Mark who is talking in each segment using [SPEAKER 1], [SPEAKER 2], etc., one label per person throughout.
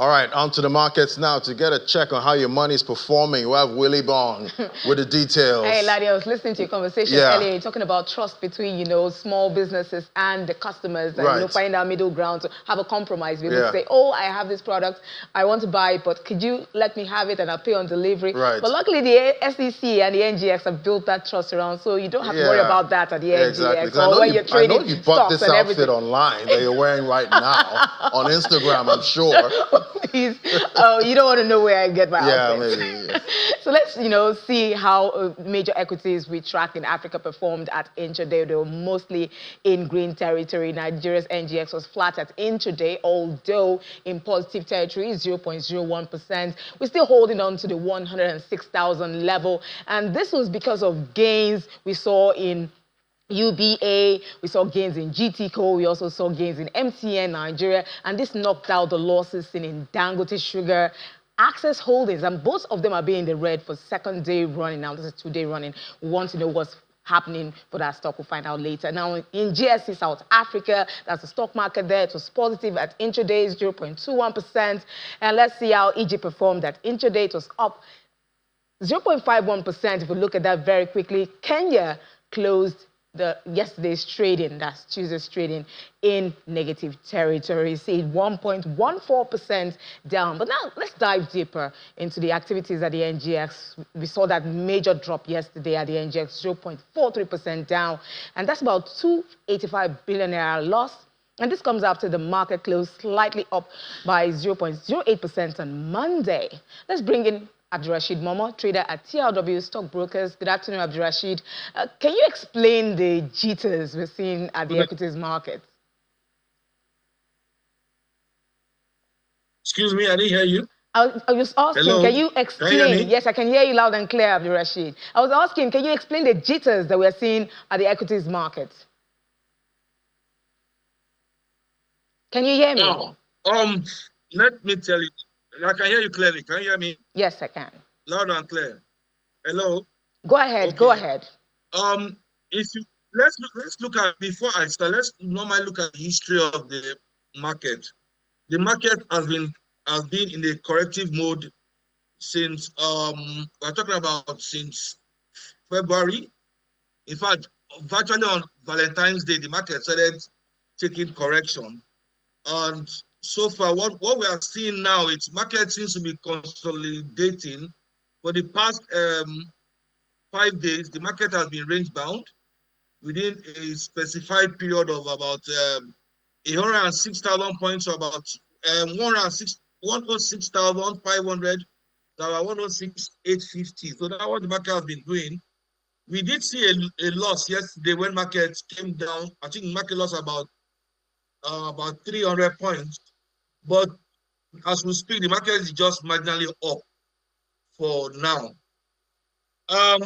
[SPEAKER 1] All right, on to the markets now. To get a check on how your money is performing, we have Willie Bond with the details.
[SPEAKER 2] Hey, Laddie, I was listening to your conversation earlier. You're talking about trust between, small businesses and the customers, and find our middle ground to have a compromise. We would say, oh, I have this product, I want to buy it, but could you let me have it and I'll pay on delivery? But luckily, the SEC and the NGX have built that trust around, so you don't have to worry about that at the NGX.
[SPEAKER 1] Exactly. Or when you're trading I know you bought this outfit online that you're wearing right now on Instagram, I'm sure.
[SPEAKER 2] Please, you don't want to know where I get my outfits.
[SPEAKER 1] Maybe.
[SPEAKER 2] So let's, see how major equities we track in Africa performed at intraday. They were mostly in green territory. Nigeria's NGX was flat at intraday, although in positive territory, 0.01%. We're still holding on to the 106,000 level, and this was because of gains we saw in UBA, we saw gains in GTCO, we also saw gains in MTN Nigeria, and this knocked out the losses seen in Dangote Sugar, Access Holdings, and both of them are being in the red for second day running. Now, this is 2-day running. We want to know what's happening for that stock. We'll find out later. Now, in GSC South Africa, that's the stock market there. It was positive at intraday, 0.21%. And let's see how Egypt performed at intraday. It was up 0.51%. If we look at that very quickly, Kenya closed yesterday's trading, that's Tuesday's trading, in negative territory. See, 1.14% down. But now let's dive deeper into the activities at the NGX. We saw that major drop yesterday at the NGX, 0.43% down, and that's about 285 billion naira loss. And this comes after the market closed slightly up by 0.08% on Monday. Let's bring in Abdurrashid Momo, trader at TRW Stockbrokers. Good afternoon, Abdurrashid. Can you explain the jitters we're seeing at the equities market?
[SPEAKER 3] Excuse me, I didn't hear you.
[SPEAKER 2] I was asking,
[SPEAKER 3] Hello?
[SPEAKER 2] Can you explain?
[SPEAKER 3] Can you hear me?
[SPEAKER 2] Yes, I can hear you loud and clear, Abdurrashid. I was asking, can you explain the jitters that we're seeing at the equities market? Can you hear me?
[SPEAKER 3] Oh, let me tell you. I can hear you clearly. Can you hear me?
[SPEAKER 2] Yes, I can.
[SPEAKER 3] Loud and clear. Hello?
[SPEAKER 2] Go ahead, okay. Go ahead.
[SPEAKER 3] Let's look at, before I start, let's normally look at the history of the market. The market has been in the corrective mode since we're talking about since February. In fact, virtually on Valentine's Day, the market started taking correction. And so far, what we are seeing now, it's market seems to be consolidating. For the past 5 days, the market has been range bound within a specified period of about 106,000 points, or about 106,500 to about 106,850. So that's what the market has been doing. We did see a loss yesterday when market came down. I think market lost about 300 points. But as we speak, the market is just marginally up for now. I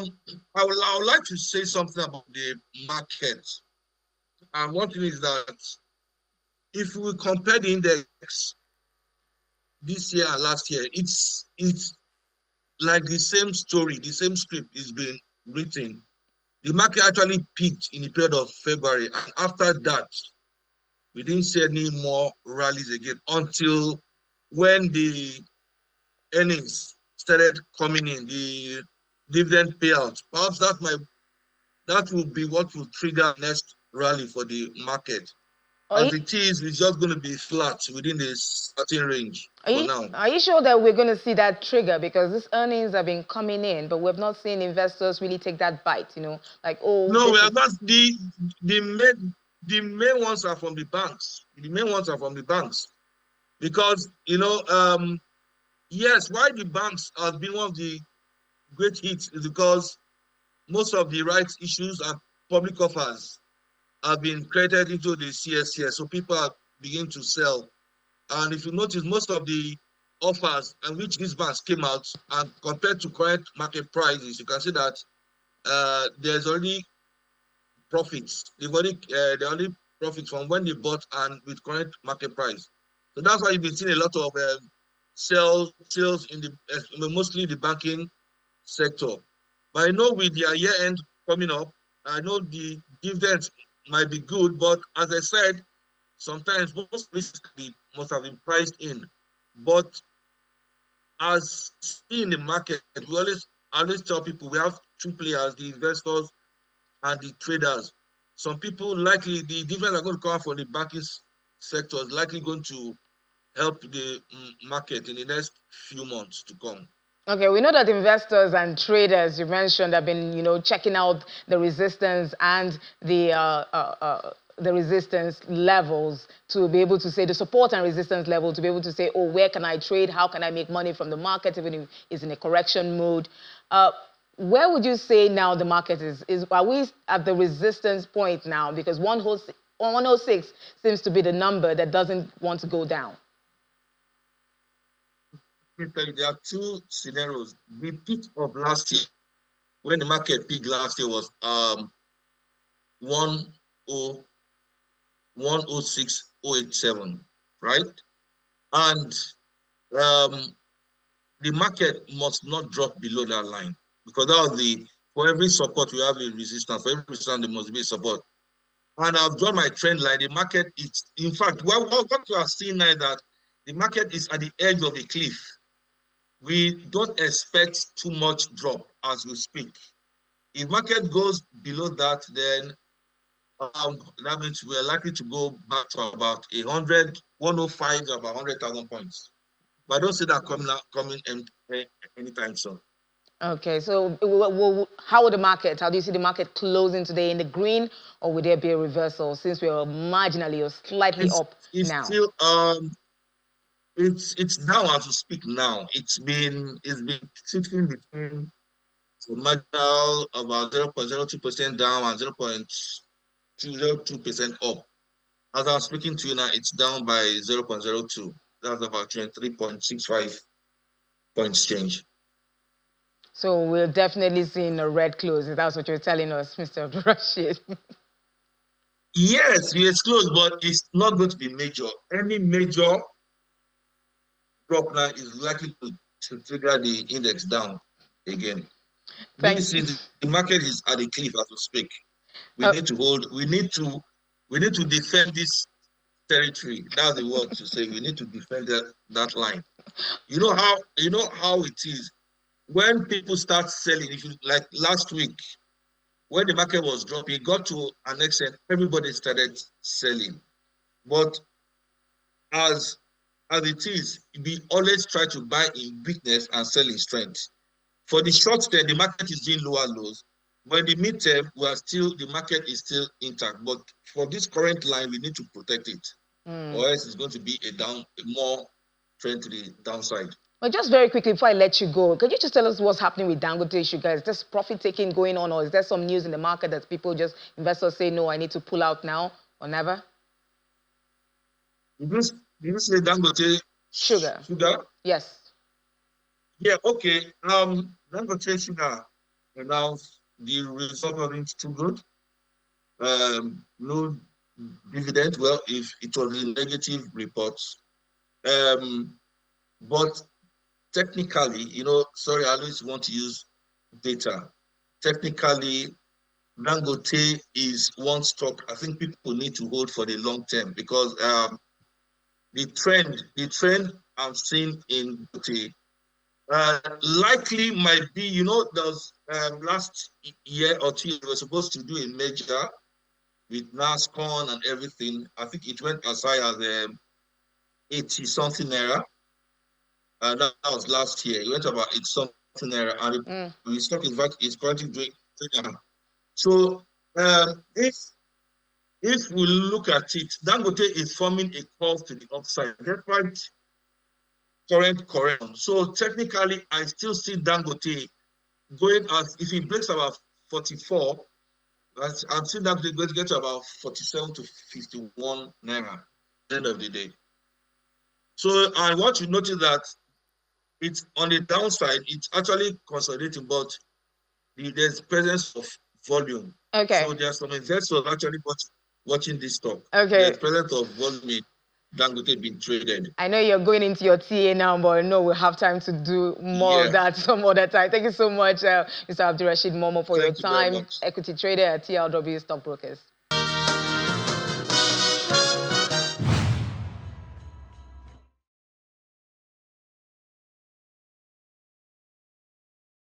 [SPEAKER 3] would like to say something about the market. And one thing is that if we compare the index this year and last year, it's like the same story, the same script is being written. The market actually peaked in the period of February, and after that, we didn't see any more rallies again until when the earnings started coming in, the dividend payout. Perhaps that will be what will trigger next rally for the market. As it is, it's just going to be flat within a certain range for now.
[SPEAKER 2] Are you sure that we're going to see that trigger? Because these earnings have been coming in, but we've not seen investors really take that bite, like, oh.
[SPEAKER 3] No, we have not. The main ones are from the banks. The main ones are from the banks. Because, yes, why the banks have been one of the great hits is because most of the rights issues and public offers have been created into the CSCS, so people are beginning to sell. And if you notice, most of the offers and which these banks came out, and compared to current market prices, you can see that there's already profits. They're only profits from when they bought and with current market price. So that's why you've been seeing a lot of sales in mostly the banking sector. But I know with their year end coming up, I know the dividends might be good, but as I said, sometimes most risks must have been priced in. But as in the market, we always tell people we have two players, the investors and the traders. Some people likely the difference are going to come from the banking sector is likely going to help the market in the next few months to come.
[SPEAKER 2] Okay, we know that investors and traders, you mentioned, have been, checking out the resistance and the resistance levels to be able to say the support and resistance level to be able to say, oh, where can I trade? How can I make money from the market even if it's in a correction mode? Where would you say now the market is? Are we at the resistance point now? Because 106 seems to be the number that doesn't want to go down.
[SPEAKER 3] There are two scenarios. The peak of last year, when the market peak last year was 106,087, right? And the market must not drop below that line, because that was for every support we have a resistance, for every resistance there must be support. And I've drawn my trend line. The market is, in fact, what you are seeing now is that the market is at the edge of a cliff. We don't expect too much drop as we speak. If market goes below that, then that means we're likely to go back to about 105 to about 100,000 points. But I don't see that coming anytime soon.
[SPEAKER 2] Okay, so how do you see the market closing today, in the green, or would there be a reversal since we are marginally or slightly up now?
[SPEAKER 3] Still, it's down as we speak now. It's been sitting between marginal about 0.02% down and 0.202% up. As I'm speaking to you now, it's down by 0.02. That's about 23.65 points change.
[SPEAKER 2] So we're definitely seeing a red close. That's what you're telling us, Mr. Abdurrashid.
[SPEAKER 3] Yes, it's close, but it's not going to be major. Any major drop now is likely to trigger the index down again. The market is at a cliff as we speak. We need to hold. We need to defend this territory. That's the word to say. We need to defend that line. You know how it is when people start selling. If you like last week, when the market was dropping, it got to an extent everybody started selling. But as it is, we always try to buy in weakness and sell in strength. For the short term, the market is doing lower lows. But in the midterm, the market is still intact. But for this current line, we need to protect it, or else it's going to be a more trend to the downside.
[SPEAKER 2] Well, just very quickly before I let you go, could you just tell us what's happening with Dangote Sugar? Is this profit taking going on, or is there some news in the market that investors say, no, I need to pull out now or never?
[SPEAKER 3] Did you say Dangote
[SPEAKER 2] Sugar? Yes.
[SPEAKER 3] Yeah, okay. Dangote Sugar announced the result wasn't too good. No dividend. Well, if it was a negative report. But technically, sorry, I always want to use data. Technically, Dangote is one stock I think people need to hold for the long term, because the trend I've seen in Dangote likely might be, those last year or two, we were supposed to do a merger with NASCON and everything. I think it went as high as 80-something naira. That was last year. It went about 80-something naira, and the stock is currently doing. So if we look at it, Dangote is forming a curve to the upside, despite current correction. So technically, I still see Dangote going as, if it breaks about 44, I'm seeing Dangote going to get to about 47 to 51 naira at the end of the day. So I want to notice that it's on the downside, it's actually consolidating, but there's presence of volume.
[SPEAKER 2] Okay.
[SPEAKER 3] So there's some investors actually watching this stock.
[SPEAKER 2] Okay.
[SPEAKER 3] There's presence of volume. Dangote being traded.
[SPEAKER 2] I know you're going into your TA now, but I know we'll have time to do more of that some other time. Thank you so much, Mr. Abdurrashid Momo, for your time. Equity trader at TLW Stockbrokers.